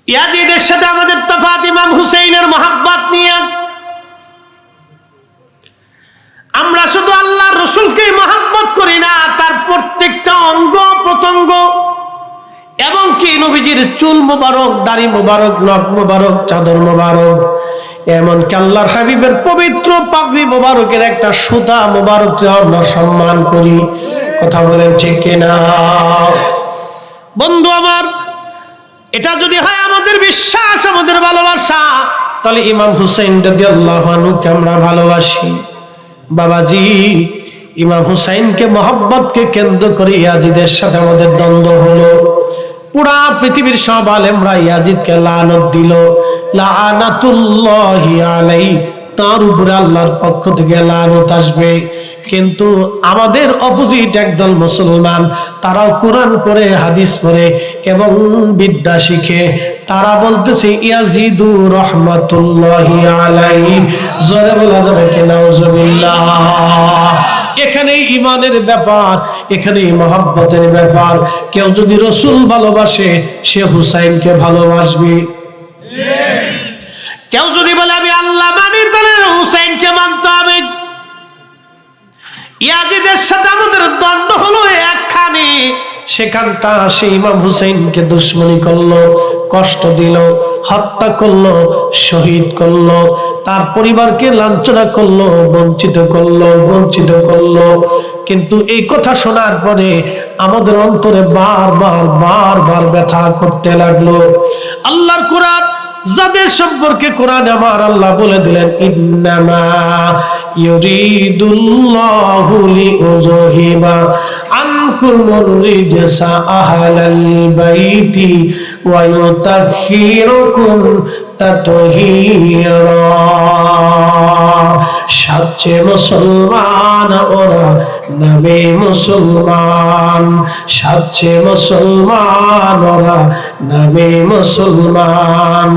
ইয়াজিদের সাথে আমাদের তফাৎ ইমাম হুসাইনের মহব্বত নিয়ে। আমরা শুধু আল্লাহর রাসূলকে মহব্বত করি না, তার প্রত্যেকটা অঙ্গ প্রত্যঙ্গ এবং কি নবীজির চুল মোবারক, দাড়ি মোবারক, নখ মোবারক, চাদর মোবারক, এমনকি আল্লাহর হাবিবের পবিত্র পাগড়ি মোবারকের একটা সুতা মোবারককে আমরা সম্মান করি। কথা বলেন ঠিক কিনা? বন্ধু আমার, এটা যদি হয় আমাদের বিশ্বাস, আমাদের ভালোবাসা, তাহলে ইমাম হুসাইন রাদিয়াল্লাহু আনহুকে আমরা ভালোবাসি। বাবাজি, ইমাম হুসাইনকে মহব্বতকে কেন্দ্র করে ইয়াজিদের সাথে আমাদের দ্বন্দ্ব হলো। পুরা পৃথিবীর সব আলেমরা ইয়াজিদকে লানত দিল, লানাতুল্লাহি আলাইহি, তার উপরে আল্লাহর পক্ষ থেকে লানত আসবে। কিন্তু আমাদের অপোজিট একদল মুসলমান, তারাও কোরআন পড়ে, হাদিস পড়ে এবং বিদ্যা শিখে, তারা বলতেছে ইয়াজিদু রাহমাতুল্লাহি আলাইহি। জোরে বলা যাবে কি নাউজুবিল্লাহ? এখানে ঈমানের ব্যাপার, এখানে মহব্বতের ব্যাপার। কেউ যদি রাসূল ভালোবাসে, সে হুসাইনকে ভালোবাসবে। কেউ যদি বলে আমি আল্লাহ মানি, তাহলে হুসাইনকে মানতে হবে। ইয়াজিদের সাথে আমাদের দ্বন্দ্ব হলো একখানে, সেখানটা সে ইমাম হুসাইনকে দুশমনি করলো, কষ্ট দিল, হত্যা করলো, শহীদ করলো, তার পরিবারকে লাঞ্ছনা করলো, বঞ্চিত করলো। কিন্তু এই কথা শোনার পরে আমাদের অন্তরে বারবার ব্যথা করতে লাগলো। আল্লাহর কোরআন যাদের সম্পর্কে কোরআনে আমার আল্লাহ বলে দিলেন, ইন্নামা ইউরিদুল্লাহু লিইউযহিবা আনকুমুর রিজসা আহলাল বাইতি ওয়া ইউতাহহিরুকুম তাতহীরা। সাচ্চে মুসলমান ওরা, নামে মুসলমান, সাচ্চে মুসলমান ওরা, নামে মুসলমান।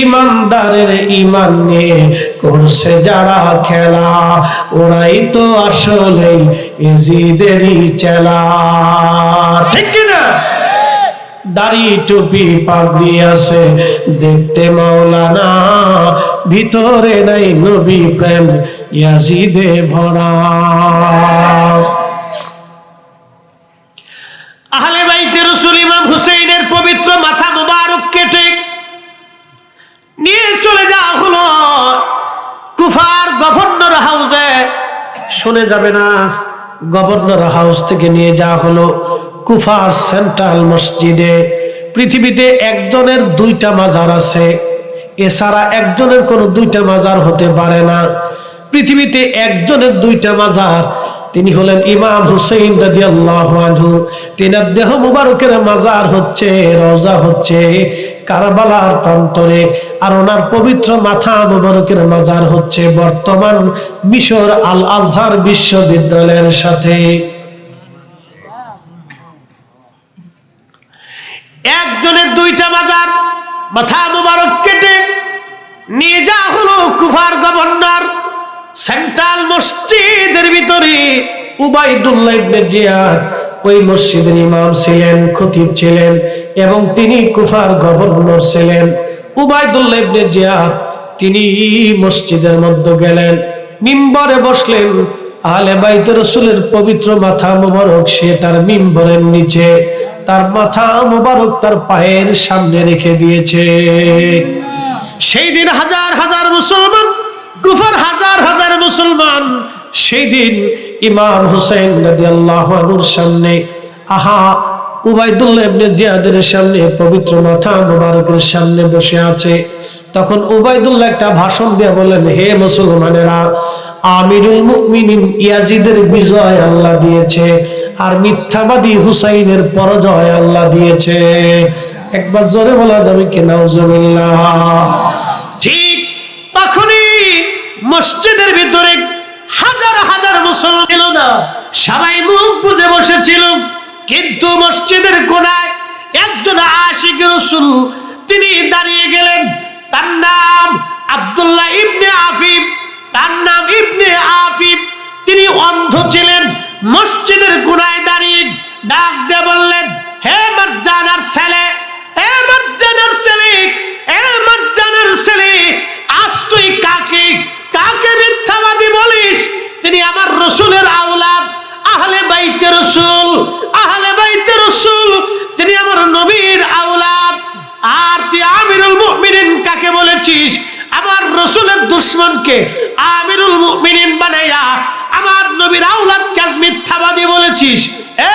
ইমানদারের ইমান নিয়ে করছে যারা খেলা, ওরাই তো আসলে ইয়াজিদেরই চেলা। ঠিক কিনা? দাড়ি টুপি পাগড়ি আছে দেখতে মাওলানা, ভিতরে নাই নবী প্রেম, ইয়াজিদে ভরা। আহলে বাইতে রাসূল ইমাম হুসাইনের পবিত্র মাথা মুবারক কেটে নিয়ে চলে যাওয়া হলো কুফার গভর্নর হাউসে। শুনে যাবে না, গভর্নর হাউস থেকে নিয়ে যাওয়া হলো কুফার সেন্ট্রাল মসজিদে। পৃথিবীতে একজনের দুইটা মাজার আছে, এছাড়া একজনের কোনো দুইটা মাজার হতে পারে না। পৃথিবীতে একজনের দুইটা মাজার, তিনি হলেন ইমাম হুসাইন রাদিয়াল্লাহু আনহু। তিনার দেহ মুবারকের মাজার হচ্ছে, রওজা হচ্ছে কারবালার প্রান্তরে, আর ওনার পবিত্র মাথা মুবারকের মাজার হচ্ছে বর্তমান মিশর আল আজহার বিশ্ববিদ্যালয়ের সাথে। একজনের দুইটা মাজার, মাথা মুবারক কেটে নিয়ে যাওয়া হলো কুফার গভর্নর সেন্ট্রাল মসজিদের ভিতরে। উবাইদুল্লাহ ইবনে জিয়াদ ওই মসজিদের ইমাম ছিলেন, খতিব ছিলেন এবং তিনি কুফার গভর্নর ছিলেন। উবাইদুল্লাহ ইবনে জিয়াদ তিনি মসজিদের মধ্যে গেলেন, মিম্বরে বসলেন। আহলে বাইতে রাসূলের পবিত্র মাথা মুবারক সে তার মিম্বরের নিচে, তার মাথা মুবারক তার পায়ের সামনে রেখে দিয়েছে। সেই দিন হাজার হাজার মুসলমান, কুফার হাজার হাজার মুসলমান সেই দিন ইমাম হুসাইন রাদিয়াল্লাহু আনহুর সামনে, উবাইদুল্লাহ ইবনে জিয়াদের সামনে, পবিত্র মাথা মুবারকের সামনে বসে আছে। তখন উবাইদুল্লাহ একটা ভাষণ দিয়ে বলেন, হে মুসলমানেরা, আমিরুল মুমিনিন ইয়াজিদের বিজয় আল্লাহ দিয়েছে, আর মিথ্যাবাদী হুসাইনের পরাজয় আল্লাহ দিয়েছে। একবার জোরে বলা যাবে কি নাউজুবিল্লাহ? ঠিক তখনই মসজিদের ভিতরে হাজার হাজার মুসলমান ছিল না, সবাই মুখ বুজে বসেছিল। কিন্তু মসজিদের কোণায় একজন আশিক রাসূল তিনি দাঁড়িয়ে গেলেন। তার নাম আব্দুল্লাহ ইবনে আফিফ, তার নাম ইবনে আফিফ। তিনি অন্ধ ছিলেন। মসজিদের কোণায় দাঁড়িয়ে ডাক দিয়ে বললেন, হে মারজানার ছেলে, হে মারজানার ছেলে, রাসূল, আহলে বাইতে রাসূল, তিনি আমার নবীর আওলাদ। আর তুই আমিরুল মুমিনিন কাকে বলেছিস? আমার রাসূলের দুশমনকে আমিরুল মুমিনিন বানাইয়া আমার নবীর আওলাদকে আজ মিথ্যাবাদী বলেছিস। এ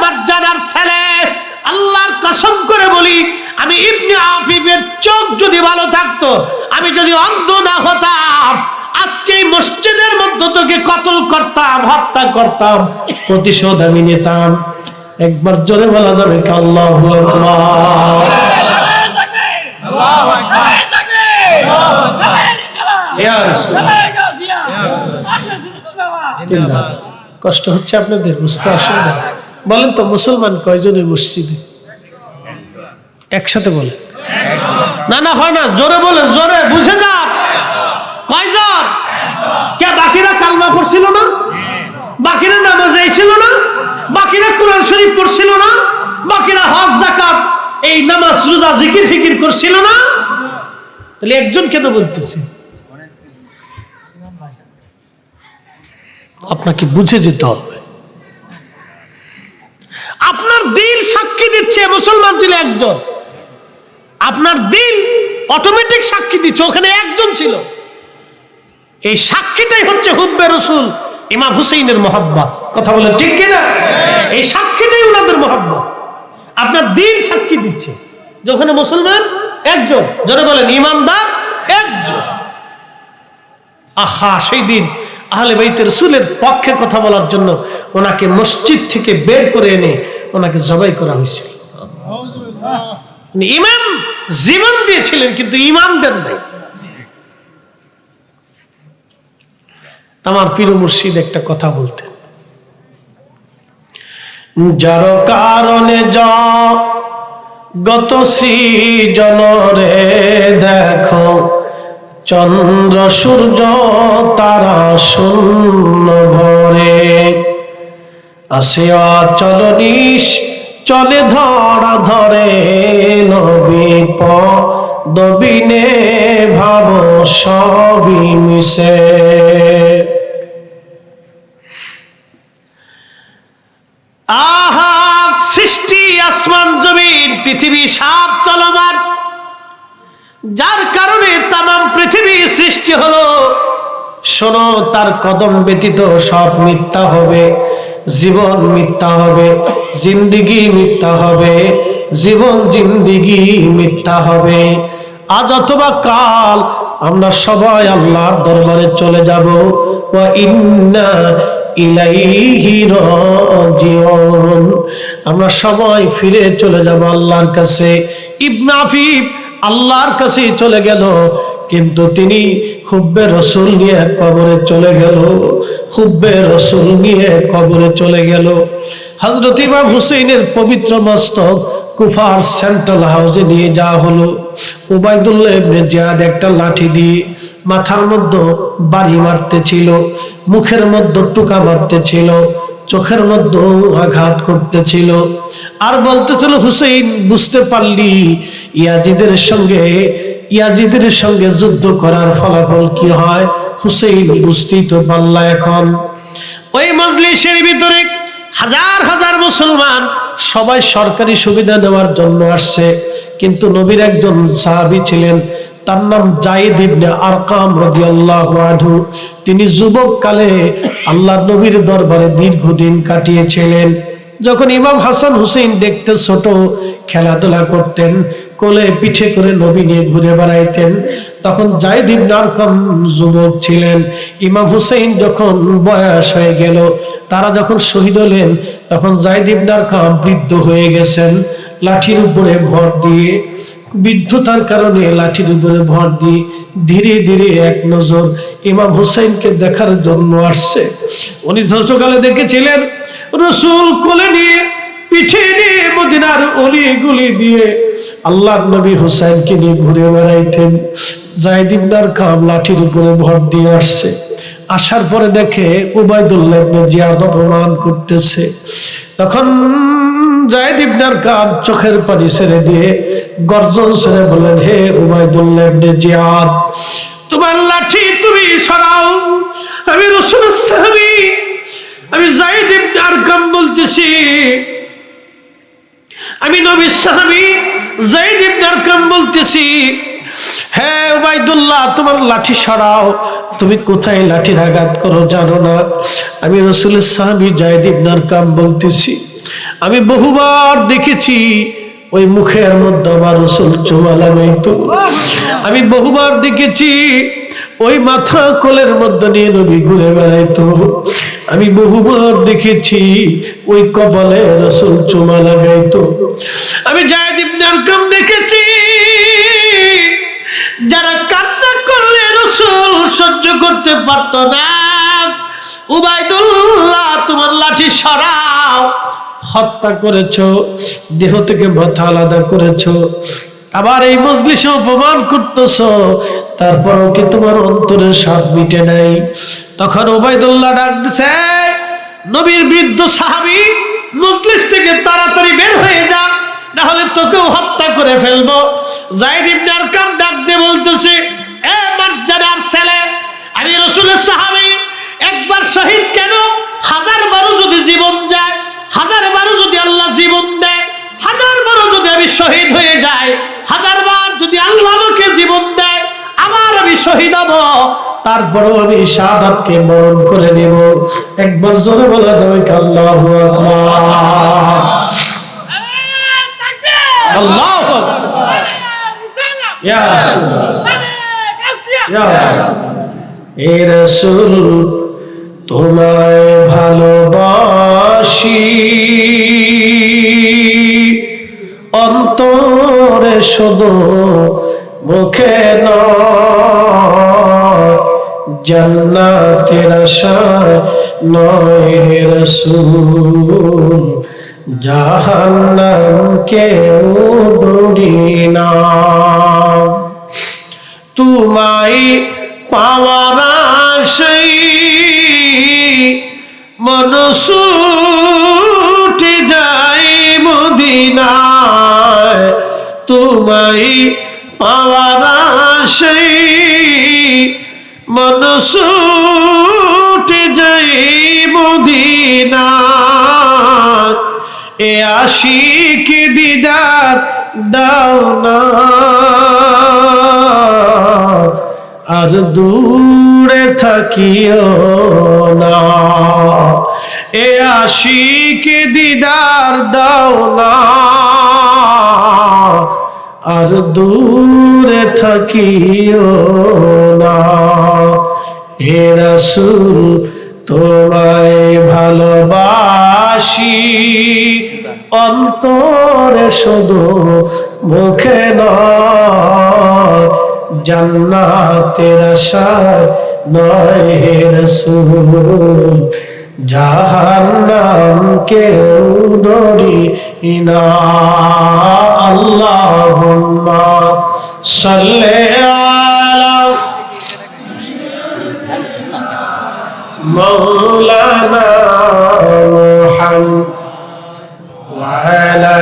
মারজানার ছেলে, আল্লাহর কসম করে বলি, আমি ইবনে আফিফের চোখ যদি ভালো থাকতো, আমি যদি অন্ধ না হতাম, আজকে এই মসজিদের মধ্যে তোকে কতল করতাম, হত্যা করতাম, প্রতিশোধ আমি নিতাম। একবার জোরে বলা যাবে কি আল্লাহু আকবার? আল্লাহু আকবার। কষ্ট হচ্ছে আপনাদের, বুঝতে আসলে না? বলেন তো মুসলমান কয়জন এই মসজিদে? একসাথে বলেন। না না হয় না, জোরে বলেন, জোরে বুঝে যান। কয়জন? কে বাকিরা কালমা পড়ছিল না? বাকিরা নামাজে ছিল না? বাকিরা কোরআন শরীফ পড়ছিল না? বাকিরা হজ যাকাত এই নামাজ রোজা জিকির ফিকির করছিল না? তাহলে একজন কেন বলতেছে? আপনাকে বুঝে যেতে হবে। আপনার দিল সাক্ষী দিচ্ছে মুসলমান ছিল একজন, আপনার দিল অটোমেটিক সাক্ষী দিচ্ছে ওখানে একজন ছিল। এই সাক্ষীটাই হচ্ছে হুব্বে রাসূল, ইমাম হুসাইনের মহব্বত। কথা বলেন ঠিক কিনা? এই সাক্ষীটাই ওনাদের মহব্বত। আপনার দিল সাক্ষী দিচ্ছে যে ওখানে মুসলমান একজন। যারা বলেন ইমানদার একজন। আহা, সেই দিন আহলে বাইতে রাসূলের পক্ষে কথা বলার জন্য ওনাকে মসজিদ থেকে বের করে এনে ওনাকে জবাই করা হয়েছিল। ইমাম জীবন দিয়েছিলেন কিন্তু ইমান দেন নাই। আমার পীর মুর্শিদ একটা কথা বলতেন, যার কারণে গত সৃজন রে দেখো, চন্দ্র সূর্য তারা শূন্য ভরে, আসে অচল নিশ চলে ধরা ধরে, নবী পদবিনে ভাব সবই মিশে। আহা, সৃষ্টি আসমান জমিন পৃথিবী সব চলমান, যার কারণে তামাম পৃথিবী সৃষ্টি হলো। শোনো, তার কদম ব্যতীত সব মিথ্যা হবে, জীবন মিথ্যা হবে, জিন্দিগি মিথ্যা হবে, জীবন জিন্দিগি মিথ্যা হবে। আজ অথবা কাল আমরা সবাই আল্লাহর দরবারে চলে যাব। ওয়া ইন্না ইলাইহি রাজিউন, আমরা সবাই ফিরে চলে যাব আল্লাহর কাছে। ইবনে আফিফ আল্লাহর কাছে চলে গেল, কিন্তু তিনি হুব্বে রাসূল নিয়ে কবরে চলে গেল। হুব্বে রাসূল নিয়ে কবরে চলে গেল। হযরত ইমাম হুসাইনের পবিত্র মস্তক কুফার সেন্ট্রাল হাউসে নিয়ে যাওয়া হলো। উবাইদুল্লাহ ইবনে জিয়াদ একটা লাঠি দিয়ে মাথার মধ্যে বাড়ি মারতেছিল, মুখের মধ্যে টুকা মারতেছিল, চোখের মধ্যে আঘাত করতেছিল, আর বলতেছিল, হুসাইন বুঝতে পারলি ইয়াজিদের সঙ্গে যুদ্ধ করার ফলাফল কি হয়? হুসাইন বুঝতেই তো পারলা। এখন ওই মজলিসের ভিতরে হাজার হাজার মুসলমান সবাই সরকারি সুবিধা নেওয়ার জন্য আসছে, কিন্তু নবীর একজন সাহাবী ছিলেন, তার নাম যায়েদ ইবনে আরকাম রাদিয়াল্লাহু আনহু। তিনি যুবক কালে আল্লাহর নবীর দরবারে দীর্ঘদিন কাটিয়েছিলেন। যখন ইমাম হাসান হুসেইন দেখতে ছোট, খেলাধুলা করতেন, কোলে পিঠে করে নবী নিয়ে ঘুরে বেড়াইতেন, তখন যায়েদ ইবনে আরকাম যুবক ছিলেন। ইমাম হুসেইন যখন বয়স হয়ে গেল, তারা যখন শহীদ হলেন, তখন যায়েদ ইবনে আরকাম বৃদ্ধ হয়ে গেছেন। লাঠির উপরে ভর দিয়ে, বৃদ্ধতার কারণে লাঠির উপরে ভর দিয়ে ধীরে ধীরে এক নজর ইমাম হুসাইনকে দেখার জন্য আসছে। উনি ছোটকালে দেখেছিলেন রাসূল কোলে নিয়ে, পিঠে নিয়ে মদিনার অলিগলি দিয়ে আল্লাহর নবী হুসাইনকে নিয়ে ঘুরে বেড়াইতেন। যায়েদ ইবনে আরকাম লাঠির উপরে ভর দিয়ে আসছে। আসার পরে দেখে উবাইদুল্লাহ ইবনে জিয়াদ অপমান করতেছে। তখন যায়েদ ইবনে আরকাম চোখের পানি ছেড়ে দিয়ে গর্জন ছেড়ে বললেন, হে উবাইদুল্লাহ ইবনে জিয়াদ, তোমার লাঠি তুমি সরাও, আমি রাসূলের সাহাবী, আমি যায়েদ ইবনে আরকাম বলতেছি, আমি নবীর সাহাবী যায়েদ ইবনে আরকাম বলতেছি, হে উবাইদুল্লাহ, তোমার লাঠি সরাও, তুমি কোথায় লাঠির আঘাত করো জানো না? আমি রাসূলের সাহাবী যায়েদ ইবনে আরকাম বলতেছি, আমি বহুবার দেখেছি ওই মুখের মধ্যে আমার রাসূল চুমা লাগাইতো। আমি বহুবার দেখেছি ওই মাথা কোলের মধ্যে নিয়ে নবী ঘুরে বেড়াইতো। আমি বহুবার দেখেছি ওই কপালে রাসূল চুমা লাগাইতো। আমি যায়েদ ইবনে আরকাম দেখেছি যারা কান্না করলে রাসূল সহ্য করতে পারত না। উবাইদুল্লাহ, তোমার লাঠি সরাও, হত্যা করেছো, দেহ থেকে মাথা আলাদা করেছো, আবার এই মজলিসে অপমান করতেছো, তারপরও কি তোমার অন্তরের স্বাদ মিটে নাই? তখন উবাইদুল্লাহ ডাক দিছে, নবীর বৃদ্ধ সাহাবী, মজলিস থেকে তাড়াতাড়ি বের হয়ে যা, না হলে তোকেও হত্যা করে ফেলবো। যায়েদ ইবনে আরকাম ডাক দিয়ে বলতেছে, এ মারজানার ছেলে, আমি রাসূলের সাহাবী, একবার শহীদ কেন, 1000 বারও যদি জীবন যায়, 1000 বারও যদি আল্লাহ জীবন দেয়, 1000 বারও যদি আমি শহীদ হয়ে যাই, 1000 বার যদি আল্লাহ আমাকে জীবন দেয়, আবার আমি শহীদ হব, তারপরও আমি শাহাদাতকে বরণ করে নেব। একবার জোরে বলা যাবে আল্লাহু আকবার, আল্লাহু আকবার। ইয়া রাসূল, ইয়া রাসূল, এ রাসূল তোমায় ভালোবাসি, অন্তরে শুধু মুখে নয়, জান্নাতের আশায় নয় হে রাসূল, জাহান্নামকে ডরি না। তোমায় পাওয়ার আশায় মন ছুটে যায় মদিনায়, তোমায় পাওয়ার আশায় মন ছুটে যায় মদিনায়, এ আশিক দিদার দাও না, আর দূরে থাকিও না, এ আশিক দিদার দাও না, আর দূরে থাকিও না। হে রাসূল তোমায় ভালোবাসি, অন্তরে শুধু মুখে নয়, জান্নাতের আশায় নয় হে রাসূল, জাহান্নামকে ডরি না। আল্লাহুম্মা সাল্লি আলা মাওলানা মুহাম্মদ ওয়া আলা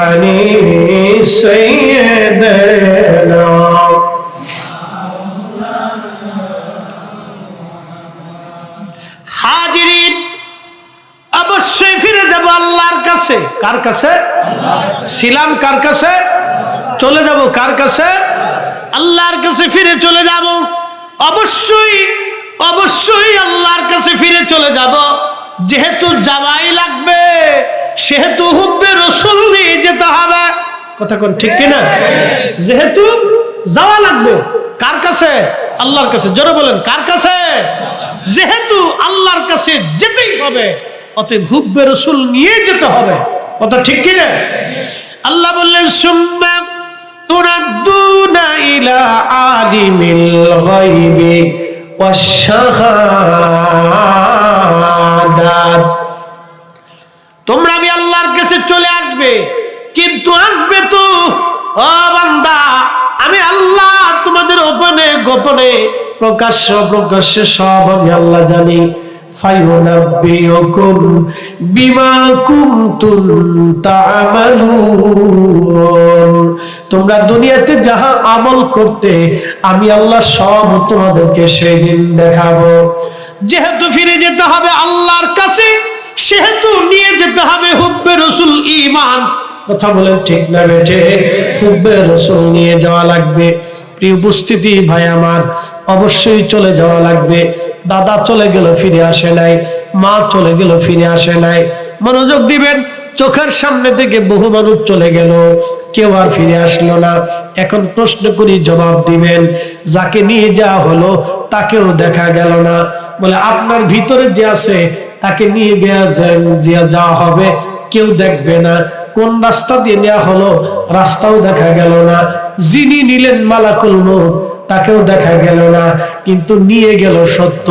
আলি সাইয়্যিদিনা। হাজিরিন, অবশ্যই ফিরে যাব আল্লাহর কাছে। কার কাছে? ছিলাম কার কাছে? চলে যাব কার কাছে? আল্লাহর কাছে ফিরে চলে যাব। অবশ্যই অবশ্যই আল্লাহর কাছে ফিরে চলে যাব। যেহেতু যাওয়াই লাগবে, সেহেতু হুব্বে রাসূল নিয়ে যেতে হবে। কথা কোন ঠিক কিনা? যেহেতু যাওয়া লাগবে, কার কাছে? আল্লাহর কাছে। জোরে বলেন, কার কাছে? যেহেতু আল্লাহর কাছে যেতেই হবে, অতএব হুব্বে রাসূল নিয়ে যেতে হবে। কথা ঠিক কিনা? আল্লাহ বললেন, সুম্মা তুরাদ্দুনা ইলা আলিমিল গায়বি ওয়াশ শাহাদাত। তোমরা আমি আল্লাহর কাছে চলে আসবে, কিন্তু আসবে তো ও বান্দা, আমি আল্লাহ তোমাদের গোপনে গোপনে, প্রকাশ্য প্রকাশ্যে সব আমি আল্লাহ জানি। ফায়ুনাব্বিউকুম বিমা কুনতুম তা'মালুন। তোমরা দুনিয়াতে যাহা আমল করতে আমি আল্লাহ সব তোমাদেরকে সেই দিন দেখাবো। যেহেতু ফিরে যেতে হবে আল্লাহর কাছে, সেহেতু নিয়ে যেতে হবে হুব্বে রাসূল ঈমান। কথা বলেন ঠিক না বেঠে? হুব্বে রাসূল নিয়ে যাওয়া লাগবে। প্রিয় উপস্থিতি ভাই আমার, অবশ্যই চলে যাওয়া লাগবে। দাদা চলে গেল ফিরে আসে নাই, মা চলে গেল ফিরে আসে নাই। মনোযোগ দিবেন, চোখের সামনে থেকে বহু মানুষ চলে গেল, কেউ আর ফিরে আসলো না। এখন প্রশ্ন করি, জবাব দিবেন। যাকে নিয়ে যাওয়া হলো তাকেও দেখা গেল না। বলে আপনার ভিতরে যে আছে তাকে নিয়ে যাওয়া হবে, কেউ দেখবে না। কোন রাস্তা দিয়ে নেওয়া হলো রাস্তাও দেখা গেল না। যিনি নিলেন মালাকুল মউত তাকেও দেখা গেল না, কিন্তু নিয়ে গেল সত্য।